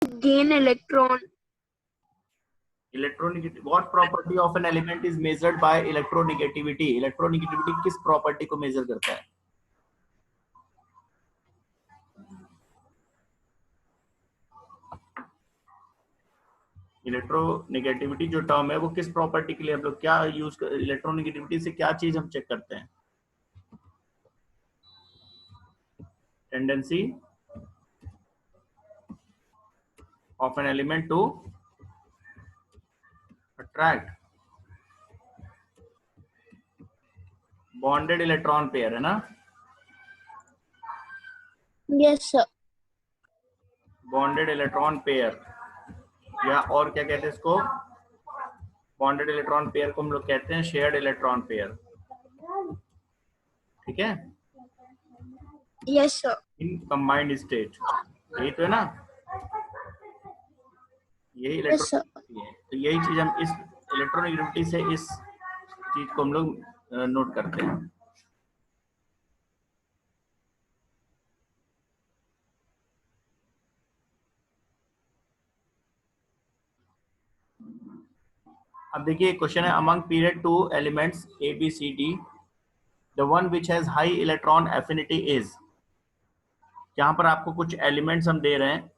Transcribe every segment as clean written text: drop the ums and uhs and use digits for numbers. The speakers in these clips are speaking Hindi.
gain electron. Electronegativity. What property of an element is measured by electronegativity? Electronegativity किस प्रॉपर्टी को मेजर करता है? इलेक्ट्रोनेगेटिविटी जो टर्म है वो किस प्रॉपर्टी के लिए हम लोग क्या यूज कर, इलेक्ट्रोनेगेटिविटी से क्या चीज हम चेक करते हैं? Tendency of an element to attract bonded electron pair, है ना? Yes sir. Bonded electron pair, या और क्या कहते हैं इसको? बॉन्डेड इलेक्ट्रॉन पेयर को हम लोग कहते हैं शेयर्ड इलेक्ट्रॉन पेयर, ठीक है? Yes sir. In combined state, यही तो है ना? यही इलेक्ट्रोनेगेटिविटी है। तो यही चीज हम इस इलेक्ट्रोनेगेटिविटी से इस चीज को हम लोग नोट करते हैं। अब देखिए क्वेश्चन है, among period two elements A B C D the one which has high electron affinity is. यहाँ पर आपको कुछ एलिमेंट्स हम दे रहे हैं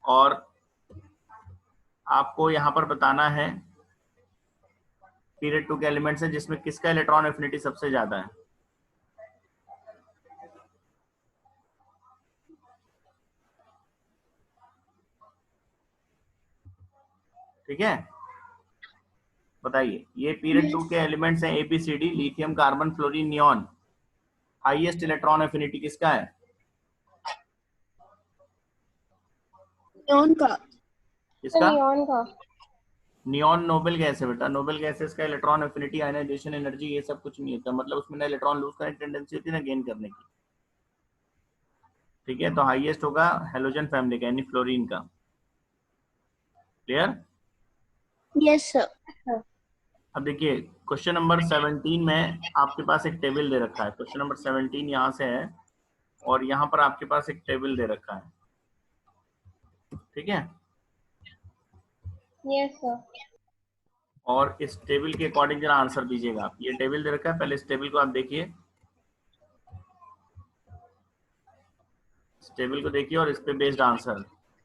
और आपको यहाँ पर बताना है पीरियड टू के एलिमेंट्स है जिसमें किसका इलेक्ट्रॉन एफिनिटी सबसे ज्यादा है। ठीक है, बताइए। ये पीरियड टू के एलिमेंट्स हैं A B C D, lithium, carbon, fluorine, neon. Highest electron affinity किसका है? नियॉन का। किसका? नियॉन का। नियॉन नोबेल गैस है बेटा, नोबेल गैसेस का इलेक्ट्रॉन एफिनिटी, आयनाइजेशन एनर्जी, ये सब कुछ नहीं होता, मतलब उसमें ना इलेक्ट्रॉन लूज करने की टेंडेंसी होती है ना गेन करने की। ठीक है, तो हाईएस्ट होगा हेलोजन फैमिली का यानी फ्लोरीन का। क्लियर? Yes sir. अब देखिए क्वेश्चन नंबर 17 में आपके पास एक टेबल दे रखा है। क्वेश्चन नंबर 17 यहाँ से है और यहाँ पर आपके पास एक टेबल दे रखा है, ठीक है? Yes sir. और इस टेबल के अकॉर्डिंग जरा आंसर दीजिएगा आप। ये टेबल दे रखा है, पहले इस टेबल को आप देखिए, इस टेबल को देखिए और इस पे बेस्ड आंसर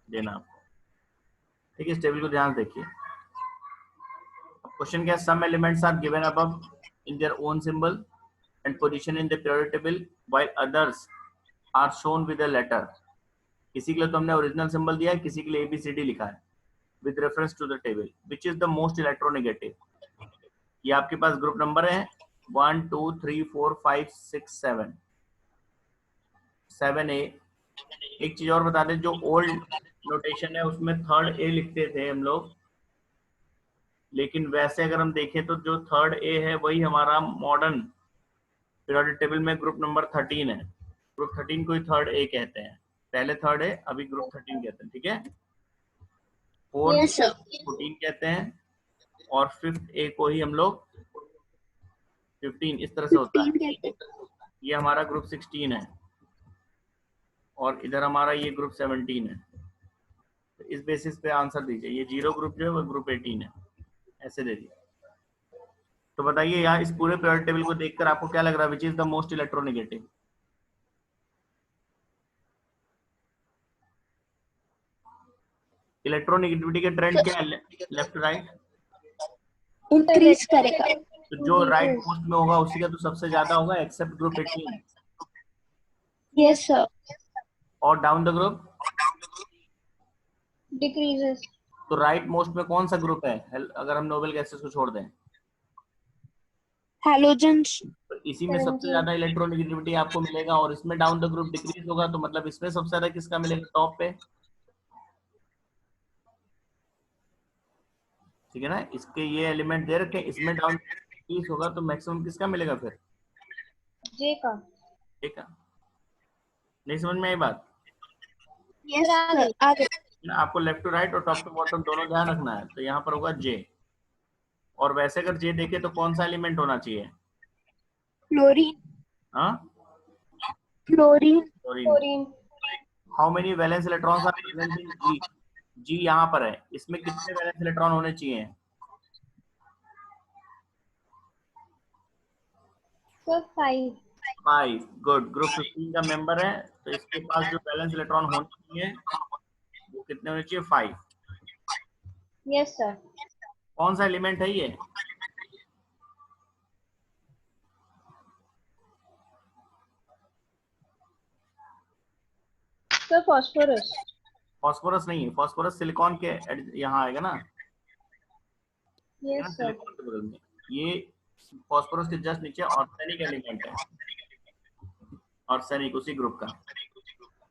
देना आपको। ठीक है, इस टेबल को ध्यान से देखिए। क्वेश्चन क्या है, some elements are given above in their own symbol and position in the periodic table while others are shown with a letter. किसी के लिए तो हमने ओरिजिनल सिंबल दिया है, किसी के लिए ABCD लिखा है with reference to the table. Which is the most electronegative? ये आपके पास ग्रुप नंबर है 1 2 3 4 5 6 7 7A। एक चीज और बता दें, जो ओल्ड नोटेशन है उसमें 3rd A लिखते थे हम लोग, लेकिन वैसे अगर हम देखें तो जो 3rd A है वही हमारा मॉडर्न पीरियोडिक टेबल में ग्रुप नंबर 13 है। ग्रुप 13 को ही 3rd A कहते हैं। पहले 3rd A, अभी ग्रुप 13 कहते हैं। ठीक है, 4th 14 कहते हैं और 5th A को ही हम लोग 15, इस तरह से होता है। ये हमारा ग्रुप 16 है और इधर हमारा ये ग्रुप 17 है। तो इस बेसिस पे आंसर दीजिए। ये 0 ग्रुप जो है वो ग्रुप 18 है, ऐसे दे दिए। तो बताइए यहाँ इस पूरे पीरियोडिक टेबल को देखकर आपको क्या लग रहा है, विच is the most electronegative? Electronegativity के ट्रेंड क्या है, लेफ्ट राइट? इंक्रीज करेगा। तो जो राइट मोस्ट में होगा उसी का तो सबसे ज्यादा होगा, एक्सेप्ट ग्रुप 18। Yes sir. और डाउन द ग्रुप डिक्रीजेस। तो राइट मोस्ट में कौन सा ग्रुप है अगर हम नोबेल गैसेस को छोड़ दें? हैलोजेंस। तो इसी में सबसे ज्यादा इलेक्ट्रोनेगेटिविटी आपको मिलेगा और इसमें डाउन द ग्रुप डिक्रीज होगा, तो मतलब इसमें सबसे ज्यादा किसका मिलेगा टॉप पे? ठीक है ना, इसके ये एलिमेंट दे रखे, इसमें डाउन डिक्रीज होगा तो मैक्सिमम किसका मिलेगा फिर? जे का। ठीक है, नहीं समझ में आई बात? यस सर, आगे। आपको लेफ्ट टू राइट और टॉप टू बॉटम दोनों ध्यान रखना है। तो यहाँ पर होगा जे, और वैसे अगर जे देखे तो कौन सा एलिमेंट होना चाहिए? फ्लोरीन। हाँ, fluorine. Fluorine. How many valence electrons are present in G? G यहाँ पर है, इसमें कितने वैलेंस इलेक्ट्रॉन होने चाहिए? सर 5। 5। गुड। ग्रुप 15 का मेंबर है, तो इसके पास जो वैलेंस इलेक्ट्रॉन होने चाहिए वो कितने होने चाहिए? 5। Yes sir. कौन सा एलिमेंट है ये? Sir phosphorus. फास्फोरस नहीं है, फास्फोरस सिलिकॉन के यहाँ आएगा ना, है ना, यस सर। सिलिकॉन के बगल में। ये फास्फोरस के जस्ट नीचे ऑर्गेनिक एलिमेंट है, आर्सेनिक उसी ग्रुप का।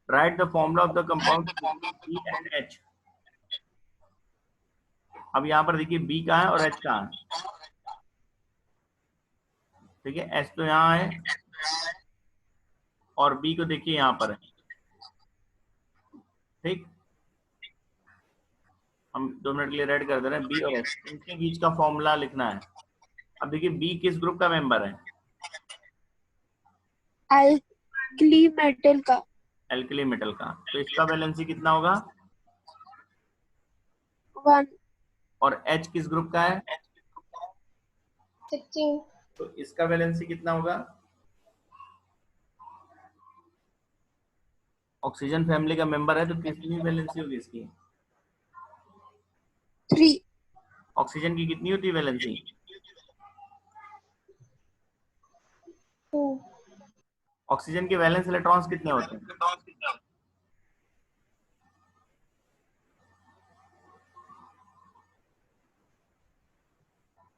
Right the formula of the compound B and H. अब यहाँ पर देखिए बी कहाँ है और एच कहाँ है। ठीक है, एच तो यहाँ है और बी को देखिए यहाँ पर है। ठीक, हम 2 मिनट के लिए रेड कर दे रहे हैं। बी और एच, इनके बीच का फॉर्मूला लिखना है। अब देखिए बी किस ग्रुप का मेंबर है? एल्कली मेटल का। एल्कली मेटल का। तो इसका वैलेंसी कितना होगा? 1। और एच किस ग्रुप का है? 16। तो इसका वैलेंसी कितना होगा? ऑक्सीजन फैमिली का मेंबर है तो कितनी वैलेंसी होगी इसकी? 3। ऑक्सीजन की कितनी होती है वैलेंसी? 2। ऑक्सीजन के वैलेंस इलेक्ट्रॉन्स कितने होते हैं?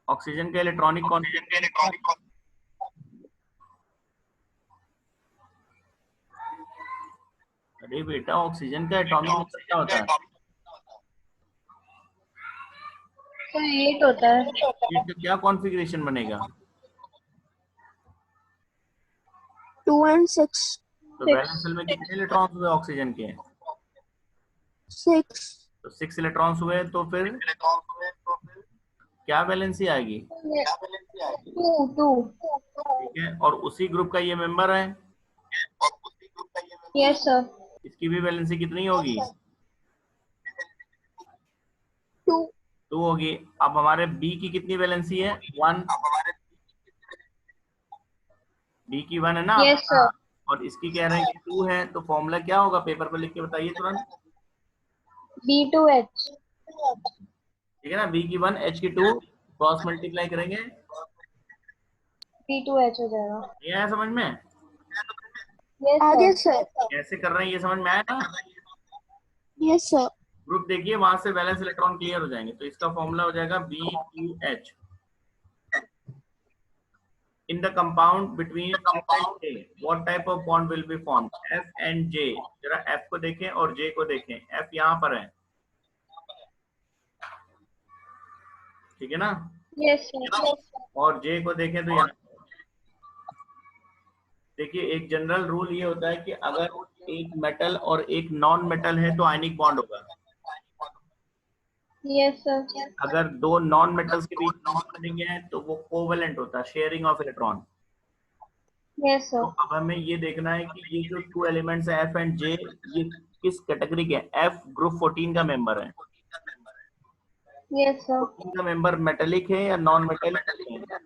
ऑक्सीजन का इलेक्ट्रॉनिक कॉन्फ़िगरेशन। अरे बेटा, ऑक्सीजन का एटॉमिक नंबर क्या होता है? सर 8 होता है। ये तो क्या कॉन्फ़िगरेशन बनेगा? 2 and 6। तो वैलेंस शेल में कितने इलेक्ट्रॉन्स हुए ऑक्सीजन के? 6। तो 6 इलेक्ट्रॉन्स हुए, तो फिर क्या वैलेंसी आएगी? 2। ठीक है, और उसी ग्रुप का ये मेंबर है, यस सर। इसकी भी वैलेंसी कितनी होगी? 2। 2 होगी। अब हमारे बी की कितनी वैलेंसी है? 1। बी की 1 है ना? Yes sir. और इसकी कह रहे हैं कि 2 है, तो फॉर्मूला क्या होगा? पेपर पर लिख के बताइए तुरंत। B2H। ठीक है ना, बी की 1 एच की 2, क्रॉस मल्टीप्लाई करेंगे, B2H हो जाएगा। ये आया समझ में? यस आगे सर। सर। कैसे कर रहे हैं ये समझ में आया ना? Yes sir. ग्रुप देखिए, वहां से वैलेंस इलेक्ट्रॉन क्लियर हो जाएंगे। तो इसका फॉर्मूला हो जाएगा B2H। In the compound between F and J, what type of bond will be formed? F and J, जरा F को देखें और J को देखें। F यहाँ पर है, ठीक है ना, यस सर। और J को देखें तो यहाँ। देखिए, एक जनरल रूल ये होता है कि अगर एक मेटल और एक नॉन मेटल है तो आयनिक बॉन्ड होगा। Yes sir. अगर दो नॉन मेटल्स के बीच बॉन्ड बनेंगे हैं तो वो कोवेलेंट होता है, शेयरिंग ऑफ इलेक्ट्रॉन। यस तो सर। अब हमें ये देखना है कि ये जो 2 एलिमेंट्स है F एंड J, ये किस कैटेगरी के हैं? F ग्रुप 14 का मेंबर है। Yes sir. 14 का मेंबर मेटेलिक है या नॉन मेटेलिक है?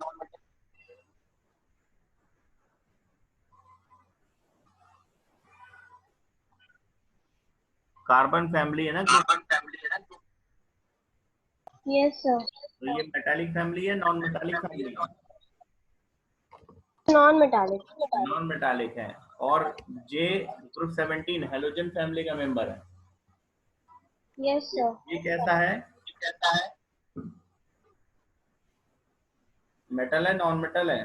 कार्बन फैमिली है ना ग्रुप। Yes sir. तो ये मेटालिक फैमिली है, नॉन मेटालिक फैमिली है? Non metallic. नॉन मेटालिक है। और J ग्रुप 17 हेलोजन फैमिली का मेंबर है। Yes sir. ये कैसा है? मेटल है, नॉन मेटल है?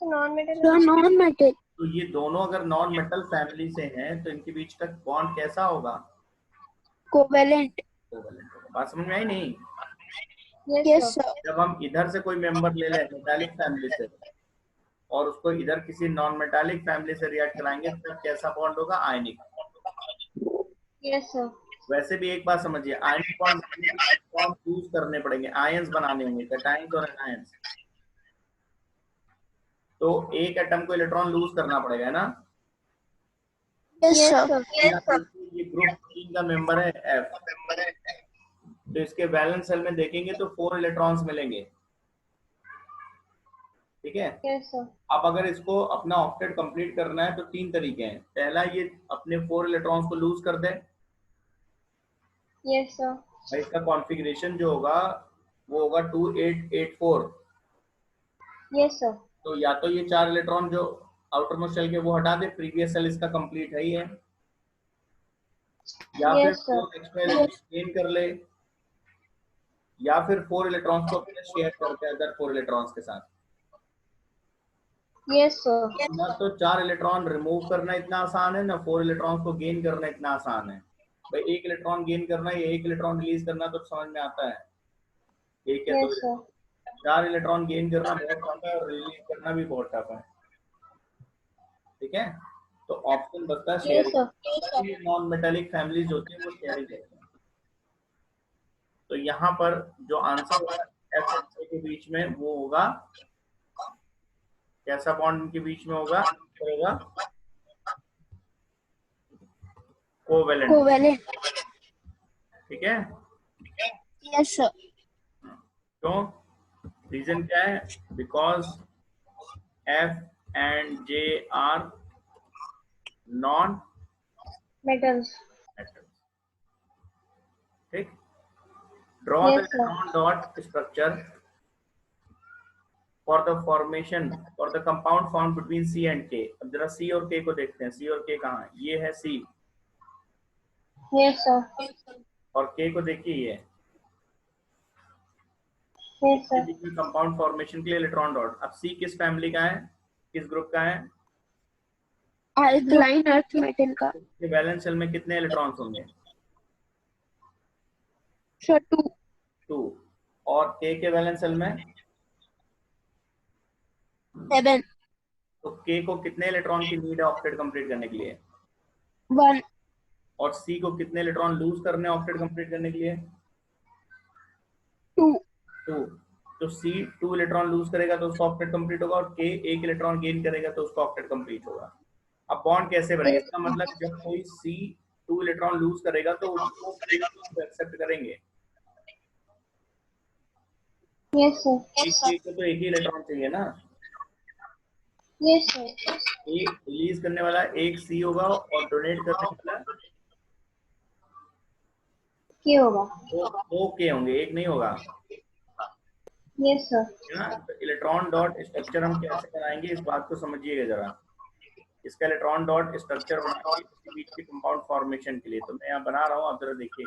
Non metal. Sir non metal. तो ये दोनों अगर नॉन मेटल फैमिली से हैं तो इनके बीच का बॉन्ड कैसा होगा? कोवेलेंट। कोवेलेंट होगा। बात समझ में आई नहीं? Yes sir. जब हम इधर से कोई मेंबर ले लें मेटालिक फैमिली से और उसको इधर किसी नॉन मेटालिक फैमिली से रिएक्ट कराएंगे तो कैसा बॉन्ड होगा? आयनिक। Yes sir. वैसे भी एक बात समझिए, आयनिक बॉन्ड यूज करने पड़ेंगे, आयंस बनाने होंगे, कैटायंस और एनायंस। तो एक एटम को इलेक्ट्रॉन लूज करना पड़ेगा, है ना? Yes, Yes, sir. sir. ये ग्रुप 3 का मेंबर है एफ, तो इसके वैलेंस सेल में देखेंगे तो 4 इलेक्ट्रॉन्स मिलेंगे। ठीक है। Yes, sir. अब अगर इसको अपना ऑक्टेट कंप्लीट करना है तो 3 तरीके हैं। पहला, ये अपने 4 इलेक्ट्रॉन्स को लूज कर दे। Yes, sir. भाई इसका कॉन्फ़िगरेशन जो होगा वो होगा 2884। Yes, sir. तो या तो ये 4 इलेक्ट्रॉन जो आउटर मोस्ट शेल के वो हटा दे, प्रीवियस सेल इसका कंप्लीट है ही है, या फिर Yes, sir. 4 extra electron gain कर ले, या फिर 4 इलेक्ट्रॉन्स को अपने शेयर करके अदर 4 इलेक्ट्रॉन्स के साथ। Yes, sir. ना तो 4 इलेक्ट्रॉन रिमूव करना इतना आसान है, ना 4 इलेक्ट्रॉन्स को गेन करना इतना आसान है। भाई 1 इलेक्ट्रॉन गेन करना या 1 इलेक्ट्रॉन रिलीज करना तो समझ में आता है, एक या Yes, दो। sir. 4 इलेक्ट्रॉन गेन करना बहुत टफ है और रिलीज करना भी बहुत टफ है। ठीक है, तो ऑप्शन बचता है Yes, sir. Sharing. Non metallic families होती है वो शेयरिंग करते हैं। तो यहाँ पर जो आंसर होगा एफ और के बीच में वो होगा, कैसा बॉन्ड इनके बीच में होगा? कोवेलेंट। Covalent. ठीक है। Yes, sir. क्यों? रीजन क्या है? Because F and J are non Metals. Metals. ठीक। Draw the Yes, sir. Electron dot structure for the formation for the compound form between C and K. अब जरा सी और के को देखते हैं। सी और के कहाँ है? ये है सी, Yes, sir. और के को देखिए ये Yes, sir. कंपाउंड फॉर्मेशन के लिए इलेक्ट्रॉन डॉट। अब सी किस फैमिली का है, किस ग्रुप का है? Alkaline earth metal का. इसके वैलेंस शेल में कितने इलेक्ट्रॉन्स होंगे? Sir, 2. 2। और के वैलेंस शेल में? 7. तो के को कितने इलेक्ट्रॉन की नीड है ऑक्टेट कंप्लीट करने के लिए? 1. और सी को कितने इलेक्ट्रॉन लूज करने ऑक्टेट कंप्लीट करने के लिए? 2. 2। तो सी 2 इलेक्ट्रॉन लूज करेगा तो उसका ऑक्टेट कंप्लीट होगा, और के 1 इलेक्ट्रॉन गेन करेगा तो उसका ऑक्टेट कंप्लीट होगा। अब बॉन्ड कैसे बनेगा? इसका मतलब जब कोई सी 2 इलेक्ट्रॉन लूज करेगा तो उसको एक्सेप्ट करेंगे। Yes, sir. के को तो एक ही इलेक्ट्रॉन चाहिए ना। Yes, sir. एक रिलीज करने वाला एक सी होगा और डोनेट करने वाला क्या होगा? दो के होंगे, एक नहीं होगा। Yes, sir. Electron dot structure हम कैसे बनाएंगे इस बात को समझिएगा जरा। इसका इलेक्ट्रॉन डॉट स्ट्रक्चर बनाएंगे इसके बीच की कंपाउंड फॉर्मेशन के लिए। तो मैं यहाँ बना रहा हूँ, आप जरा देखिए।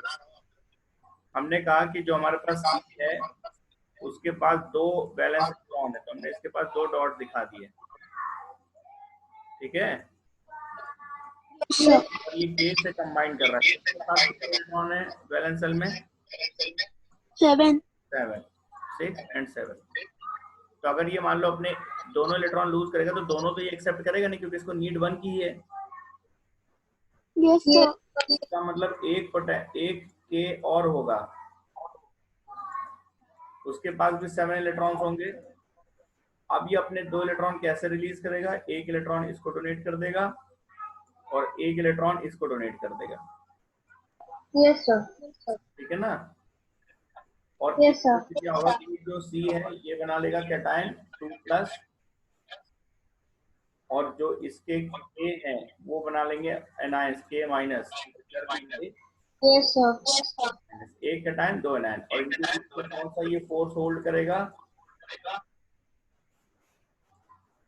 हमने कहा कि जो हमारे पास सी है उसके पास 2 वैलेंस इलेक्ट्रॉन है, तो हमने इसके पास 2 डॉट दिखा दिए। ठीक है, Sir. और ये के से कंबाइन कर रहा है। इसके पास कितने इलेक्ट्रॉन है वैलेंस सेल में? 7. 7, 6 एंड 7। तो अगर ये मान लो अपने दोनों इलेक्ट्रॉन लूज करेगा तो दोनों तो ये एक्सेप्ट करेगा नहीं, क्योंकि इसको नीड 1 की है। Yes, sir. इसका मतलब एक के और होगा, उसके पास भी 7 इलेक्ट्रॉन्स होंगे। अब ये अपने 2 इलेक्ट्रॉन कैसे रिलीज करेगा? 1 इलेक्ट्रॉन इसको डोनेट कर देगा और 1 इलेक्ट्रॉन इसको डोनेट कर देगा। Yes, sir. ठीक है ना। और Yes, sir. क्या होगा कि जो सी है ये बना लेगा कैटायन 2+, और जो इसके के हैं वो बना लेंगे एनायंस K-। Yes, sir. एक कैटायन 2 एनायन, और इनके बीच में कौन सा ये फोर्स होल्ड करेगा?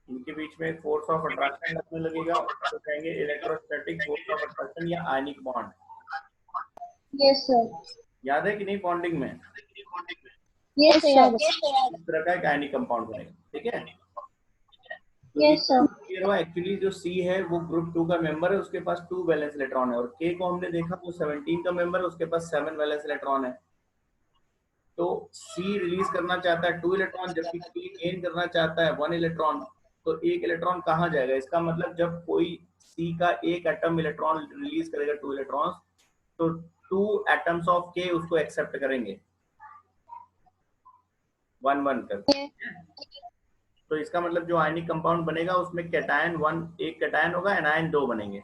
इनके बीच में फोर्स ऑफ अट्रैक्शन लगने लगेगा, तो कहेंगे इलेक्ट्रोस्टैटिक फोर्स ऑफ अट्रैक्शन या आयनिक बॉन्ड। Yes, sir. याद है कि नहीं बॉन्डिंग में? Yes, sir. इस तरह का एक आयनिक कंपाउंड बनेगा। ठीक है। Yes, sir. एक्चुअली जो सी है वो ग्रुप 2 का मेंबर है, उसके पास 2 वैलेंस इलेक्ट्रॉन है, और के को हमने देखा वो 17 का मेंबर है, उसके पास 7 वैलेंस इलेक्ट्रॉन है। तो सी रिलीज करना चाहता है 2 इलेक्ट्रॉन, जबकि के गेन करना चाहता है 1 इलेक्ट्रॉन। तो 1 इलेक्ट्रॉन कहाँ जाएगा? इसका मतलब जब कोई सी का एक एटम इलेक्ट्रॉन रिलीज करेगा 2 इलेक्ट्रॉन्स, तो 2 एटम्स ऑफ के उसको एक्सेप्ट करेंगे 1-1 करके। तो इसका मतलब जो आयनिक कंपाउंड बनेगा उसमें कैटायन 1 एक कैटायन होगा, एनायन 2 बनेंगे।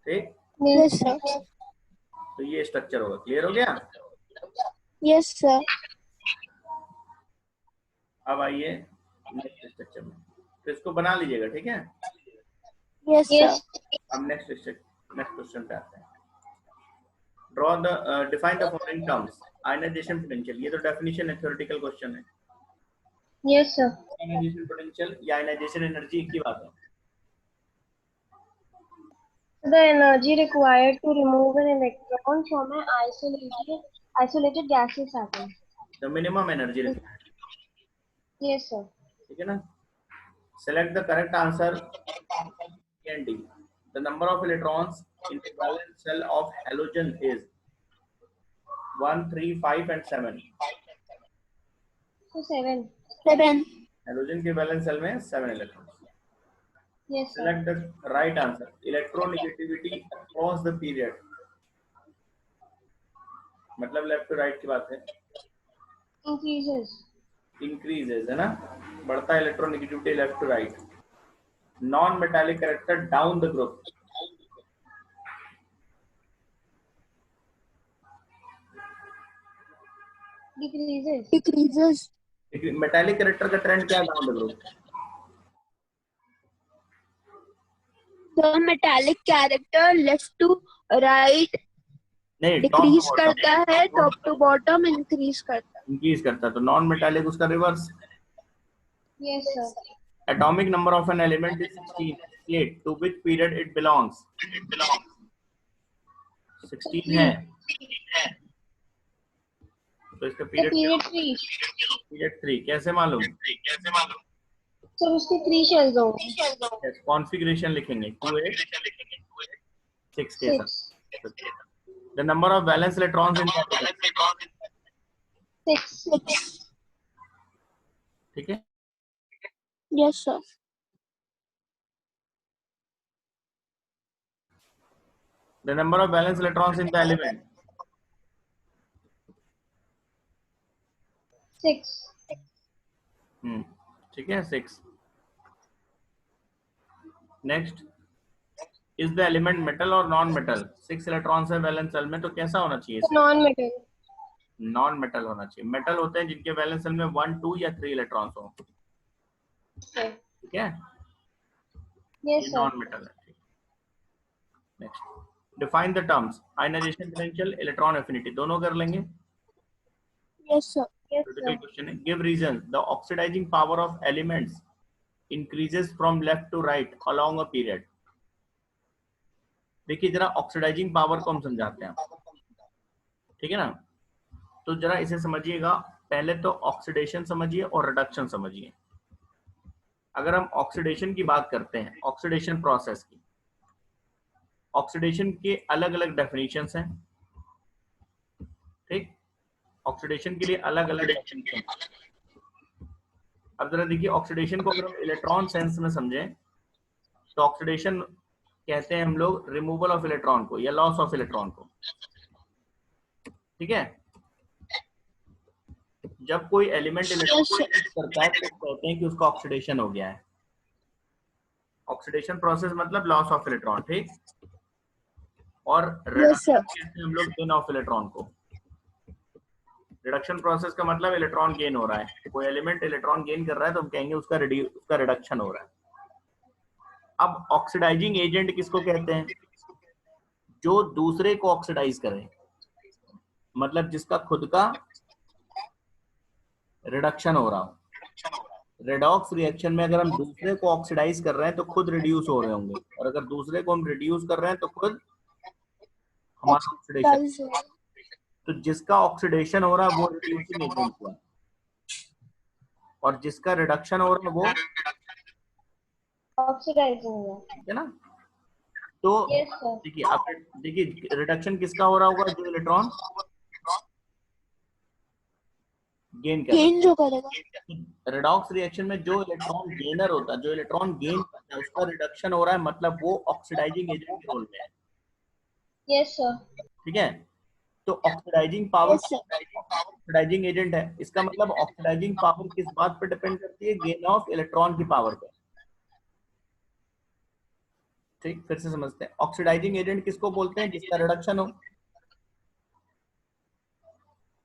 ठीक, Yes, Yes. sir. तो ये स्ट्रक्चर होगा। क्लियर हो गया? Yes, sir. अब आइए नेक्स्ट स्ट्रक्चर में, तो इसको बना लीजिएगा, ठीक है? Yes, sir. Yes. अब नेक्स्ट क्वेश्चन पे आते हैं। Draw the define the following terms. Ionization potential, ये तो डेफिनेशन है, थ्योरेटिकल क्वेश्चन है। Yes, sir. आयनाइजेशन पोटेंशियल या आयनाइजेशन एनर्जी एक ही बात है। The energy required to remove an electron from an isolated gaseous atom. The minimum energy required, Yes, sir. ठीक है ना? Select the correct answer and D. The number of electrons in the valence shell of halogen is 1, 3, 5 and 7। So 7. 7. Halogen के वैलेंस शेल में 7 electrons. Yes, sir. Select the right answer. Electronegativity across the period, मतलब लेफ्ट टू राइट की बात है। Increases. इंक्रीजेज है ना, बढ़ता है electronegativity left to right. Non metallic character down the group, Decreases. Decreases. Metallic character का ट्रेंड क्या है down the group? The metallic character left to right नहीं, decrease करता है, top to bottom increase करता है। इंक्रीज करता है, तो नॉन मेटालिक उसका reverse. Yes, sir. Atomic number of an element is 16। State to which period it belongs. 16 है, तो इसका The पीरियड period 3. पीरियड 3 कैसे मालूम? So उसके 3 shells होंगे. कॉन्फ़िगरेशन लिखेंगे 2, 8, 6 के 6. साथ। The number of valence electrons in capital, 6. ठीक है? Yes, sir. The number of valence electrons in the element, 6. ठीक है, 6। Next, is the element metal और नॉन मेटल? 6 इलेक्ट्रॉन्स है वैलेंस शेल में, तो कैसा होना चाहिए? Non-metal. नॉन मेटल होना चाहिए। मेटल होते हैं जिनके वैलेंस शेल में 1, 2 या 3 इलेक्ट्रॉन्स हो, Okay. ठीक है? Yes, ये sir. नॉन मेटल है। Next, define the terms ionization potential, electron affinity, दोनों कर लेंगे। Yes, sir. Yes, critical sir. Question है। Give reason the oxidising power of elements increases from left to right along a period. देखिए जरा ऑक्सीडाइजिंग पावर को हम समझाते हैं, ठीक है ना? तो जरा इसे समझिएगा, पहले तो ऑक्सीडेशन समझिए और रिडक्शन समझिए। अगर हम ऑक्सीडेशन की बात करते हैं, ऑक्सीडेशन प्रोसेस की, ऑक्सीडेशन के अलग अलग डेफिनेशंस हैं, ठीक? ऑक्सीडेशन के लिए अलग अलग डेफिनेशन। अब जरा देखिए, ऑक्सीडेशन को अगर हम इलेक्ट्रॉन सेंस में समझें तो ऑक्सीडेशन कहते हैं हम लोग रिमूवल ऑफ इलेक्ट्रॉन को या लॉस ऑफ इलेक्ट्रॉन को, ठीक है? जब कोई एलिमेंट इलेक्ट्रॉन करता है तो कहते हैं कि उसका ऑक्सीडेशन हो गया है। ऑक्सीडेशन प्रोसेस मतलब लॉस ऑफ इलेक्ट्रॉन, ठीक? और रिडक्शन कहते हैं हम लोग गेन ऑफ इलेक्ट्रॉन को। रिडक्शन प्रोसेस का मतलब इलेक्ट्रॉन गेन हो रहा है, कोई एलिमेंट इलेक्ट्रॉन गेन कर रहा है तो हम कहेंगे उसका रिडक्शन हो रहा है। अब ऑक्सीडाइजिंग एजेंट किसको कहते हैं? जो दूसरे को ऑक्सीडाइज करे, मतलब जिसका खुद का रिडक्शन हो रहा हो। रेडॉक्स रिएक्शन में अगर हम दूसरे को ऑक्सीडाइज कर रहे हैं तो खुद रिड्यूस हो रहे होंगे, और अगर दूसरे को हम रिड्यूस कर रहे हैं तो खुद हमारा ऑक्सीडेशन। तो जिसका ऑक्सीडेशन हो रहा है वो रिड्यूसिंग एजेंट हुआ, और जिसका रिडक्शन हो रहा है वो ऑक्सीडाइजिंग हुआ, ठीक है ना? तो Yes, sir. देखिए, आप देखिए रिडक्शन किसका हो रहा होगा? जो इलेक्ट्रॉन गेन कर Gain जो करेगा। रेडॉक्स रिएक्शन में जो इलेक्ट्रॉन गेनर होता है, जो इलेक्ट्रॉन गेन करता है उसका रिडक्शन हो रहा है, मतलब वो ऑक्सीडाइजिंग एजेंट के रोल में है, Yes, sir. ठीक है? तो oxidizing power Yes, sir. Oxidizing agent है, इसका मतलब ऑक्सीडाइजिंग पावर किस बात पर डिपेंड करती है? गेन ऑफ इलेक्ट्रॉन की पावर पर। ठीक, फिर से समझते हैं। ऑक्सीडाइजिंग एजेंट किसको बोलते हैं? जिसका रिडक्शन हो।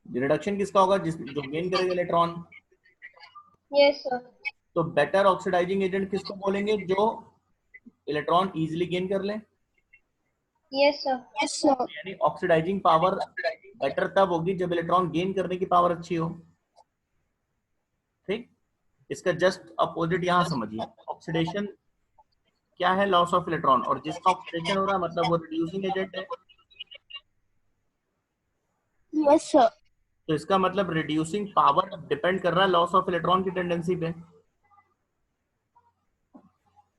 रिडक्शन किसका होगा? जो गेन करेगा इलेक्ट्रॉन। Yes, sir. तो बेटर ऑक्सीडाइजिंग एजेंट किसको बोलेंगे? जो इलेक्ट्रॉन इजीली गेन कर ले। Yes, sir. Yes, sir. यानी ऑक्सीडाइजिंग पावर बेटर तब होगी जब इलेक्ट्रॉन गेन करने की पावर अच्छी हो। ठीक, इसका जस्ट अपोजिट यहां समझिए। ऑक्सीडेशन क्या है? Loss of electron. और जिसका ऑक्सीडेशन हो रहा है मतलब वो रिड्यूसिंग एजेंट है। Yes, sir. तो इसका मतलब रिड्यूसिंग पावर डिपेंड कर रहा है लॉस ऑफ इलेक्ट्रॉन की टेंडेंसी पे।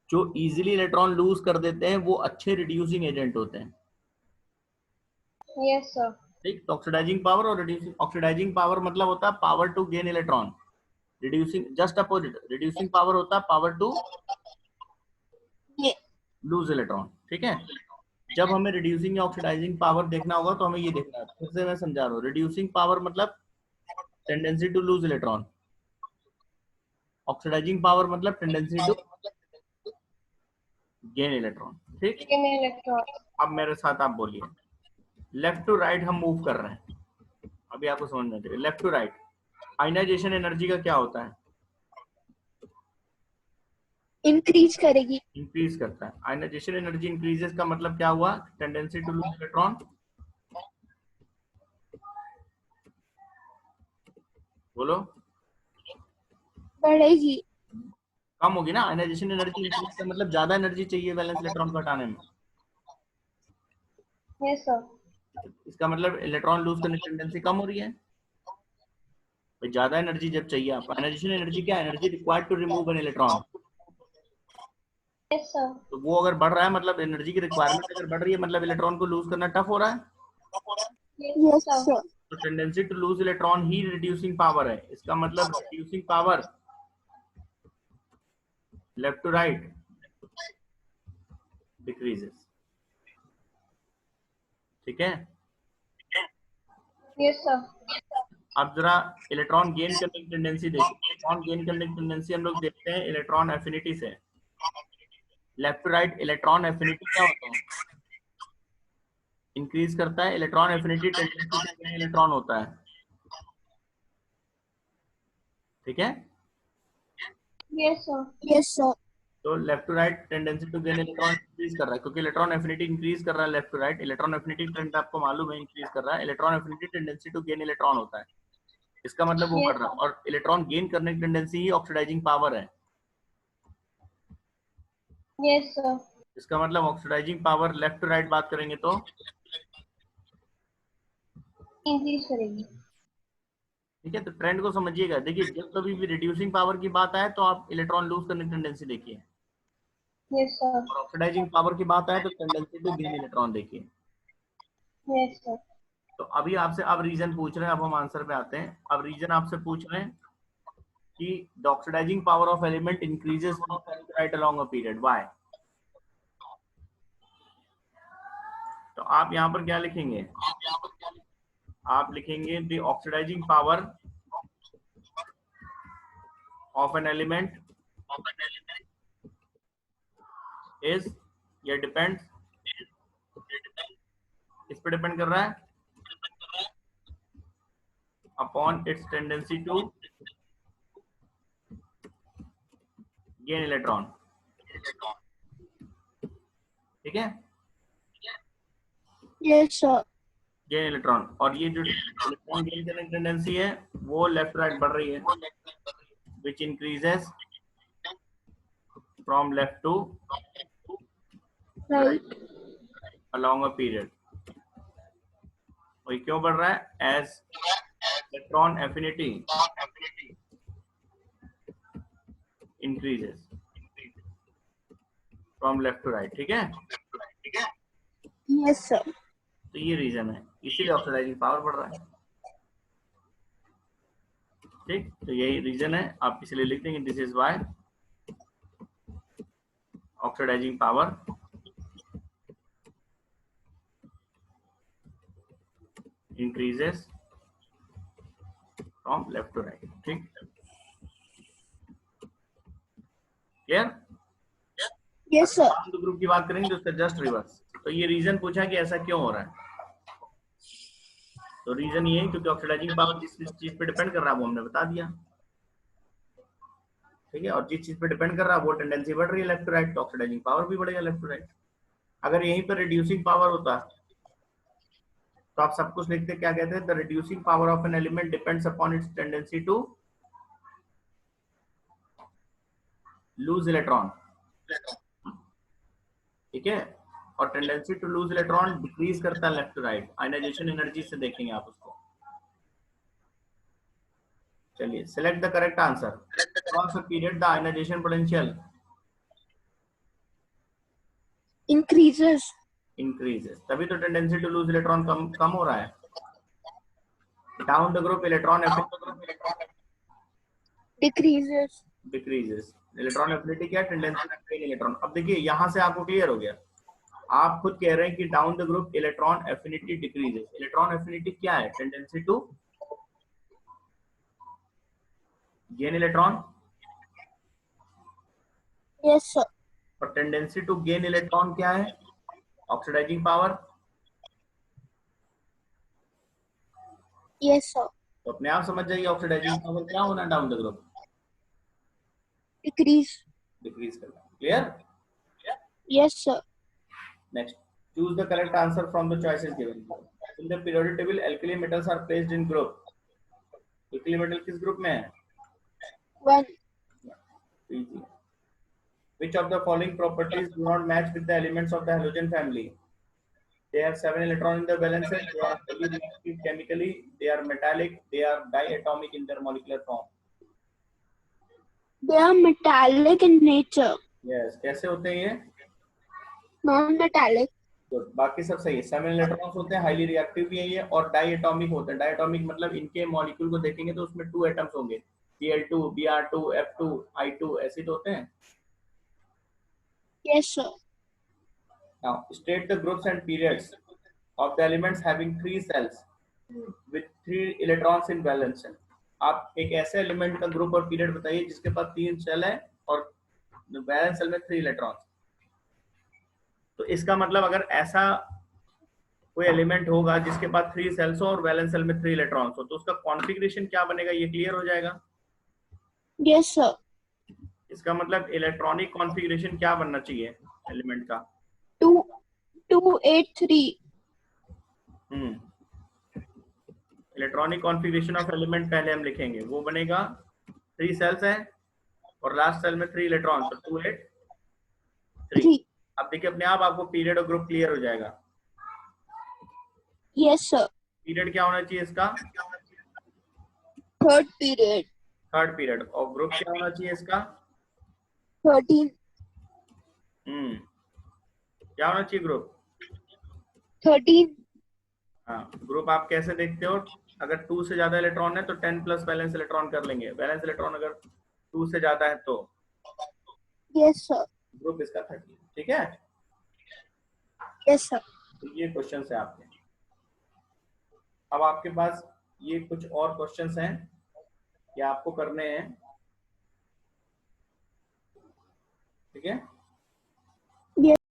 जो इजीली इलेक्ट्रॉन लूज कर देते हैं वो अच्छे रिड्यूसिंग एजेंट होते हैं। Yes, sir. ठीक, तो ऑक्सीडाइजिंग पावर और रिड्यूसिंग, ऑक्सीडाइजिंग पावर मतलब होता है power to gain electron. Reducing just opposite, reducing power होता है power to Ye- lose electron. ठीक है, जब हमें रिड्यूसिंग या ऑक्सीडाइजिंग पावर देखना होगा तो हमें ये देखना है। फिर से मैं समझा रहा हूँ। रिड्यूसिंग पावर मतलब tendency to lose electron. Oxidizing power मतलब टेंडेंसी टू गेन इलेक्ट्रॉन। ठीक, Gain electron. अब मेरे साथ आप बोलिए। लेफ्ट टू राइट हम मूव कर रहे हैं, अभी आपको समझ में आएगा। Left to right ionization energy का क्या होता है? increase करेगी. इंक्रीज करता है। आयनाइजेशन एनर्जी इंक्रीजेस का मतलब क्या हुआ? टेंडेंसी टू लूज इलेक्ट्रॉन बोलो बढ़ेगी. कम होगी ना। आयनाइजेशन एनर्जी इंक्रीज का मतलब ज्यादा एनर्जी चाहिए वैलेंस इलेक्ट्रॉन को हटाने में। Yes, sir. इसका मतलब इलेक्ट्रॉन लूज करने की टेंडेंसी कम हो रही है। भाई ज्यादा एनर्जी जब चाहिए आपको, आयनाइजेशन एनर्जी क्या? Energy required to remove an electron. Yes, sir. तो वो अगर बढ़ रहा है मतलब एनर्जी की रिक्वायरमेंट अगर बढ़ रही है मतलब इलेक्ट्रॉन को लूज करना टफ हो रहा है। Yes, Yes, sir. sir. तो टेंडेंसी टू लूज इलेक्ट्रॉन ही रिड्यूसिंग पावर है। इसका मतलब reducing power left to right decreases. ठीक है, Yes, sir. अब जरा इलेक्ट्रॉन गेन करने की टेंडेंसी देखिए। इलेक्ट्रॉन गेन करने की टेंडेंसी हम लोग देखते हैं इलेक्ट्रॉन एफिनिटी से। Left to right electron affinity क्या होता है? इंक्रीज करता है। Electron affinity tendency to gain electron होता है। ठीक है, Yes, sir. Yes, sir. तो left to right tendency to gain electron increase कर रहा है क्योंकि इलेक्ट्रॉन एफिनिटी इंक्रीज कर रहा है। Left to right electron affinity trend आपको मालूम है इंक्रीज कर रहा है। Electron affinity tendency to gain electron होता है। इसका मतलब वो Yes, बढ़ रहा है। और इलेक्ट्रॉन गेन करने की टेंडेंसी ही ऑक्सीडाइजिंग पावर है। yes, sir. इसका मतलब oxidizing power left to right बात करेंगे तो Increase करेगी. ठीक है। तो ट्रेंड को समझिएगा। देखिए जब कभी भी रिड्यूसिंग पावर की बात आए तो आप इलेक्ट्रॉन लूज करने की टेंडेंसी देखिए, Yes, sir. और ऑक्सीडाइजिंग पावर की बात आए तो टेंडेंसी टू गेन इलेक्ट्रॉन देखिए। Yes, sir. तो अभी आपसे अब रीजन पूछ रहे हैं, अब हम आंसर पे आते हैं। अब रीजन आपसे पूछ रहे हैं कि the oxidizing power of element increases right along a period. Why? तो आप यहाँ पर क्या लिखेंगे? आप लिखेंगे the oxidizing power of an element is, ये depends, इस पे डिपेंड कर रहा है upon its tendency to gain electron. ठीक है, Yes, sir. Gain electron. और ये जो इलेक्ट्रॉन गेन करने की टेंडेंसी है वो लेफ्ट राइट बढ़ रही है, which increases from left to Right. along a period. वही क्यों बढ़ रहा है? As electron affinity increases from left to right. ठीक है, Yes, sir. तो ये रीजन है, इसीलिए ऑक्सीडाइजिंग पावर बढ़ रहा है। ठीक, तो यही रीजन है, आप इसलिए लिख देंगे this is why oxidising power increases from left to right. ठीक, clear? Yes, sir. Down the group की बात करेंगे तो उसका जस्ट रिवर्स। तो ये रीजन पूछा कि ऐसा क्यों हो रहा है, तो रीजन ये है क्योंकि ऑक्सीडाइजिंग पावर जिस चीज पे डिपेंड कर रहा है वो हमने बता दिया, ठीक है। और जिस चीज पे डिपेंड कर रहा है वो टेंडेंसी बढ़ रही है लेफ्ट टू राइट, तो ऑक्सीडाइजिंग पावर भी बढ़ेगा लेफ्ट टू राइट। अगर यहीं पर रिड्यूसिंग पावर होता तो आप सब कुछ लिखते क्या कहते हैं, the reducing power of an element depends upon its tendency to lose electron, ठीक है। और tendency to lose electron decrease करता है left to right, ionization energy से देखेंगे आप उसको। चलिए सिलेक्ट द करेक्ट आंसर, कौन सा period the ionization potential Increases. Increases, तभी तो टेंडेंसी टू लूज इलेक्ट्रॉन कम हो रहा है। Down the group electron Decreases. Decreases, electron affinity क्या है, टेंडेंसी टू गेन इलेक्ट्रॉन। अब देखिए यहां से आपको क्लियर हो गया, आप खुद कह रहे हैं कि down the group electron affinity decreases. Electron affinity क्या है, tendency to gain electron, Yes, sir. और टेंडेंसी टू गेन इलेक्ट्रॉन क्या है, ऑक्सीडाइजिंग पावर। Yes, sir. तो अपने आप समझ जाइए ऑक्सीडाइजिंग पावर क्या होना down the group, Decrease. Decrease करना। Clear? Yes, sir. Next, choose the correct answer from the choices given. In the periodic table, alkali metals are placed in group. Alkali metal किस ग्रुप में है? 1. Easy. Which of the following properties do not match with the elements of the halogen family? They have 7 electrons in the valence shell. They are highly reactive chemically. They are metallic. They are diatomic in their molecular form. They are metallic in nature. Yes. कैसे होते हैं ये? Non-metallic. Good. बाकी सब सही है। 7 इलेक्ट्रॉन्स होते हैं, हाईली रिएक्टिव भी है ये, और डाइएटॉमिक होते हैं। डाइएटॉमिक मतलब इनके मॉलिक्यूल को देखेंगे तो उसमें 2 एटम्स होंगे, Cl2, Br2, F2, I2, ऐसे तो होते हैं। Yes, sir. Now state the groups and periods of the elements having 3 cells with 3 electrons in valence shell. आप एक ऐसे एलिमेंट का ग्रुप और पीरियड बताइए जिसके पास 3 सेल है और वैलेंस सेल में 3 इलेक्ट्रॉन्स। तो इसका मतलब अगर ऐसा कोई एलिमेंट होगा जिसके पास 3 सेल्स हो और वैलेंस सेल में 3 इलेक्ट्रॉन्स हो, तो उसका कॉन्फ़िगरेशन क्या बनेगा, ये क्लियर हो जाएगा। Yes, sir. इसका मतलब इलेक्ट्रॉनिक कॉन्फ़िगरेशन क्या बनना चाहिए एलिमेंट का, 2, 2, 8, 3. इलेक्ट्रॉनिक कॉन्फ़िगरेशन ऑफ एलिमेंट पहले हम लिखेंगे, वो बनेगा 3 सेल्स है और लास्ट सेल में 3 इलेक्ट्रॉन, तो 2, 8, 3। अब देखिए अपने आप आपको पीरियड और ग्रुप क्लियर हो जाएगा। Yes, sir. पीरियड क्या होना चाहिए इसका, 3rd period. 3rd पीरियड, और ग्रुप क्या होना चाहिए इसका, 13. क्या होना चाहिए ग्रुप, 13. हाँ। ग्रुप आप कैसे देखते हो, अगर 2 से ज्यादा इलेक्ट्रॉन है तो 10 प्लस वैलेंस इलेक्ट्रॉन कर लेंगे, वैलेंस इलेक्ट्रॉन अगर 2 से ज्यादा है तो Yes, sir. ग्रुप इसका 30, ठीक है। Yes, sir. तो ये क्वेश्चन है आपके। अब आपके पास ये कुछ और क्वेश्चंस हैं ये आपको करने हैं, ठीक है।